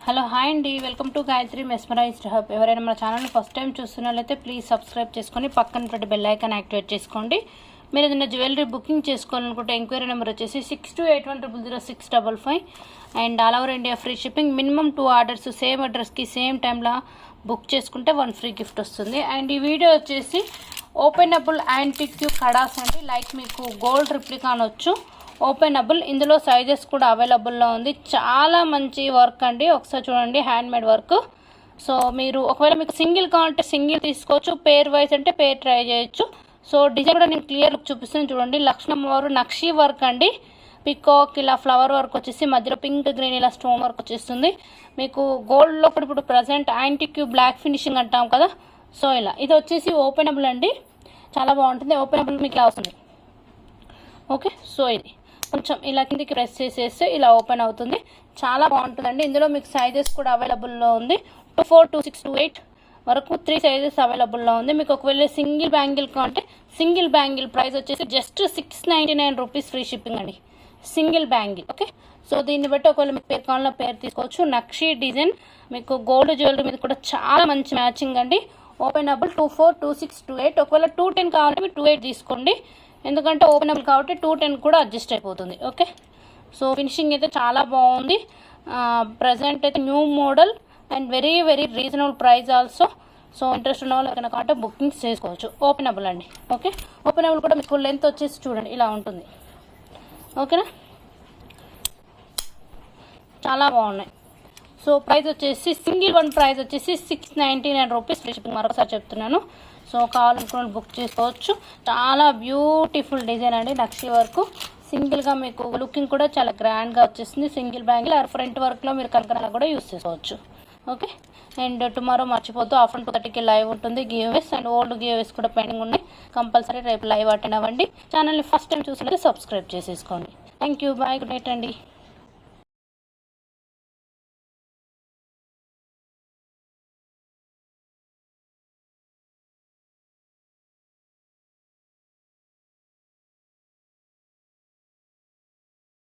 Hello hi అండి, welcome to Gayatri mesmerised hub. ఎవరైనా మన ఛానల్ని ఫస్ట్ టైం చూస్తున్నట్లయితే ప్లీజ్ సబ్స్క్రైబ్ చేసుకొని పక్కన బెల్ ఐకాన్ యాక్టివేట్ చేసుకోండి. మీరు ఏదైనా జ్యువెలరీ బుకింగ్ చేసుకోవాలనుకుంటే ఎంక్వైరీ నెంబర్ వచ్చేసి 6281000655 and all over India free shipping. Minimum 2 orders same అడ్రస్కి సేమ్ టైంలో బుక్ చేసుకుంటే 1 ఫ్రీ గిఫ్ట్ వస్తుంది. అండ్ ఈ వీడియో వచ్చేసి ఓపెనబుల్ యాంటిక్ కడాస్ అండి, లైక్ మీకు గోల్డ్ రిప్లికా అనొచ్చు. ఓపెనబుల్, ఇందులో సైజెస్ కూడా అవైలబుల్లో ఉంది. చాలా మంచి వర్క్ అండి, ఒకసారి చూడండి, హ్యాండ్మేడ్ వర్క్. సో మీరు ఒకవేళ మీకు సింగిల్ కావాలంటే సింగిల్ తీసుకోవచ్చు, పేర్ వైజ్ అంటే పేర్ ట్రై చేయొచ్చు. సో డిజైన్ కూడా నేను క్లియర్ లుక్ చూపిస్తాను చూడండి. లక్ష్మమ్మ వారు నక్షీ వర్క్ అండి, పికాక్ ఇలా ఫ్లవర్ వర్క్ వచ్చేసి మధ్యలో పింక్ గ్రీన్ ఇలా స్టోన్ వర్క్ వచ్చేస్తుంది. మీకు గోల్డ్లో కూడా ఇప్పుడు ప్రజెంట్ యాంటిక్ బ్లాక్ ఫినిషింగ్ అంటాం కదా, సో ఇలా ఇది వచ్చేసి ఓపెనబుల్ అండి, చాలా బాగుంటుంది. ఓపెనబుల్ మీకు ఇలా వస్తుంది. ఓకే, సో ఇది కొంచెం ఇలా కిందికి ప్రెస్ చేసేస్తే ఇలా ఓపెన్ అవుతుంది, చాలా బాగుంటుందండి. ఇందులో మీకు సైజెస్ కూడా అవైలబుల్లో ఉంది. 24, 26, 28 వరకు 3 సైజెస్ అవైలబుల్లో ఉంది. మీకు ఒకవేళ సింగిల్ బ్యాంగిల్ కావాలంటే సింగిల్ బ్యాంగిల్ ప్రైస్ వచ్చేసి జస్ట్ 699 రూపీస్ ఫ్రీ షిప్పింగ్ అండి, సింగిల్ బ్యాంగిల్. ఓకే, సో దీన్ని బట్టి ఒకవేళ మీకు పేరు కావాలన్నా పేరు తీసుకోవచ్చు. నక్షీ డిజైన్ మీకు గోల్డ్ జ్యువెలరీ మీద కూడా చాలా మంచి మ్యాచింగ్ అండి. ఓపెనబుల్ 24, 26, 28. ఒకవేళ 210 కావాలంటే మీరు 28 తీసుకోండి, ఎందుకంటే ఓపెనబుల్ కాబట్టి 210 కూడా అడ్జస్ట్ అయిపోతుంది. ఓకే, సో ఫినిషింగ్ అయితే చాలా బాగుంది. ప్రజెంట్ అయితే new model and very very reasonable price also. So interest ఉన్న వాళ్ళు ఎవరైనా కాబట్టి బుకింగ్స్ చేసుకోవచ్చు. ఓపెనబుల్ అండి. ఓకే, ఓపెనబుల్ కూడా మీకు లెంత్ వచ్చేసి చూడండి ఇలా ఉంటుంది. ఓకేనా, చాలా బాగున్నాయి. సో ప్రైస్ వచ్చేసి సింగిల్ వన్ ప్రైస్ వచ్చేసి 699 రూపీస్ ఫ్రీ షిప్పింగ్. మరొకసారి చెప్తున్నాను. సో కావాలనుకున్న బుక్ చేసుకోవచ్చు. చాలా బ్యూటిఫుల్ డిజైన్ అండి, నక్షీ వర్క్. సింగిల్గా మీకు లుకింగ్ కూడా చాలా గ్రాండ్గా వచ్చేసింది. సింగిల్ బ్యాంగిల్ ఆర్ ఫ్రంట్ వర్క్లో మీరు కంకణాలు కూడా యూస్ చేసుకోవచ్చు. ఓకే, అండ్ టుమారో మర్చిపోద్దు, ఆఫ్టర్ 2:30కి లైవ్ ఉంటుంది. గివ్వేస్ అండ్ ఓల్డ్ గివ్వేస్ కూడా పెండింగ్ ఉన్నాయి. కంపల్సరీ రేపు లైవ్ అటెండ్ అవ్వండి. ఛానల్ని ఫస్ట్ టైం చూసినట్లయితే సబ్స్క్రైబ్ చేసేసుకోండి. Thank you, bye, good night అండి.